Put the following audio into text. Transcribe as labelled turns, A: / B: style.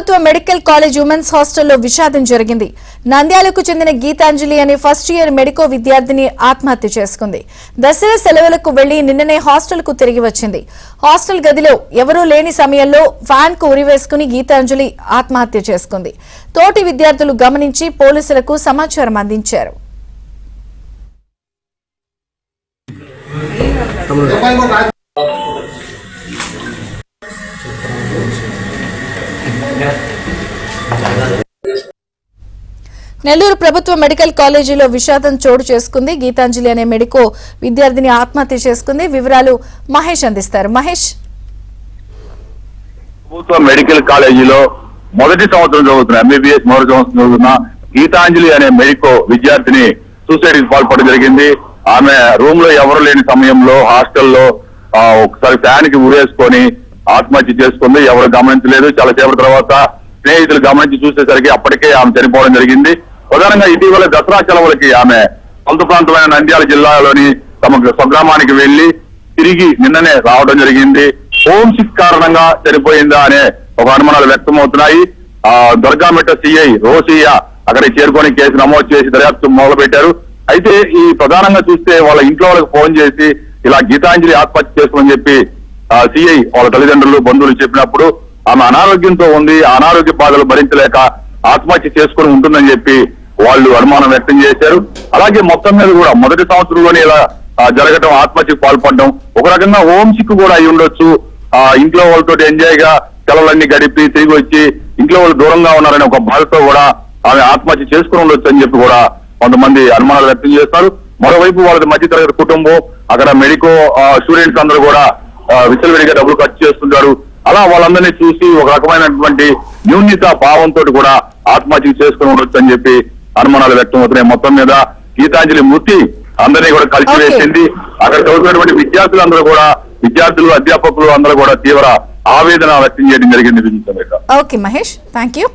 A: ప్రభుత్వ medical college women's హాస్టల్లో విషాదం జరిగింది. నంద్యాలకు చెందిన గీతాంజలి అనే ఫస్ట్ ఇయర్ మెడికో విద్యార్థిని ఆత్మహత్య చేసుకుంది. దసరా సెలవులకు వెళ్లి నిన్ననే హాస్టల్కు తిరిగి వచ్చింది. హాస్టల్ గదిలో ఎవరూ లేని సమయంలో ఫ్యాన్ కు ఉరివేసుకుని గీతాంజలి ఆత్మహత్య చేసుకుంది. తోటి విద్యార్థులు గమనించి పోలీసులకు సమాచారం అందించారు. నెల్లూరు ప్రభుత్వ మెడికల్ కాలేజీలో విషాదం చోటు చేసుకుంది. గీతాంజలి అనే మెడికో విద్యార్థిని ఆత్మహత్య చేసుకుంది. వివరాలు మహేష్ అందిస్తారు. మహేష్,
B: ప్రభుత్వ మెడికల్ కాలేజీలో మొదటి సంవత్సరం చదువుతున్న ఎంబీబీఎస్ మొదటి సంవత్సరం చదువుతున్న గీతాంజలి అనే మెడికో విద్యార్థిని సూసైడ్ కి పాల్పడడం జరిగింది. ఆమె రూమ్ లో ఎవరు లేని సమయంలో హాస్టల్లో ఒకసారి ఫ్యాన్ కి ఉరేసుకొని ఆత్మహత్య చేసుకుంది. ఎవరు గమనించలేదు. చాలా సేపటి తర్వాత స్నేహితులు గమనించి చూసేసరికి అప్పటికే ఆమె చనిపోవడం జరిగింది. ప్రధానంగా ఇటీవల దసరా సెలవులకి ఆమె సొంత ప్రాంతమైన నంద్యాల జిల్లాలోని తమ స్వగ్రామానికి వెళ్లి తిరిగి నిన్ననే రావడం జరిగింది. హోమ్ సిక్ కారణంగా చనిపోయిందా అనే ఒక అనుమానాలు వ్యక్తమవుతున్నాయి. దుర్గామెట్ట సిఐ రోసియా అక్కడికి చేరుకొని కేసు నమోదు చేసి దర్యాప్తు మొదలు పెట్టారు. అయితే ఈ ప్రధానంగా చూస్తే వాళ్ళ ఇంట్లో వాళ్ళకి ఫోన్ చేసి ఇలా గీతాంజలి ఆత్మహత్య చేసుకోమని చెప్పి సిఐ వాళ్ళ తల్లిదండ్రులు బంధువులు చెప్పినప్పుడు ఆమె అనారోగ్యంతో ఉంది, అనారోగ్య బాధలు భరించలేక ఆత్మహత్య చేసుకుని ఉంటుందని చెప్పి వాళ్ళు అనుమానం వ్యక్తం చేశారు. అలాగే మొత్తం మీద కూడా మొదటి సంవత్సరంలోనే ఇలా జరగటం, ఆత్మహత్యకు పాల్పడడం ఒక రకంగా హోమ్ సిక్ కూడా అయి ఉండొచ్చు. ఇంట్లో వాళ్ళతో ఎంజాయ్ గా సెలవులన్నీ గడిపి తిరిగి వచ్చి ఇంట్లో వాళ్ళు దూరంగా ఉన్నారనే ఒక బాధతో కూడా ఆమె ఆత్మహత్య చేసుకుని ఉండొచ్చు అని చెప్పి కూడా కొంతమంది అనుమానాలు వ్యక్తం చేస్తారు. మరోవైపు వాళ్ళది మధ్యతరగతి కుటుంబం, అక్కడ మెడికో స్టూడెంట్స్ అందరూ కూడా విచ్చలవిడిగా డబ్బులు ఖర్చు చేస్తుంటారు. అలా వాళ్ళందరినీ చూసి ఒక రకమైనటువంటి న్యూన్యత భావంతో కూడా ఆత్మహత్య చేసుకుని ఉండొచ్చు అని చెప్పి అనుమానాలు వ్యక్తం అవుతున్నాయి. మొత్తం మీద గీతాంజలి మృతి అందరినీ కూడా కలిసివేసింది. అక్కడ చదువుతున్నటువంటి విద్యార్థులు, అధ్యాపకులు అందరూ కూడా తీవ్ర ఆవేదన వ్యక్తం చేయడం జరిగింది.
A: Okay Mahesh, thank you.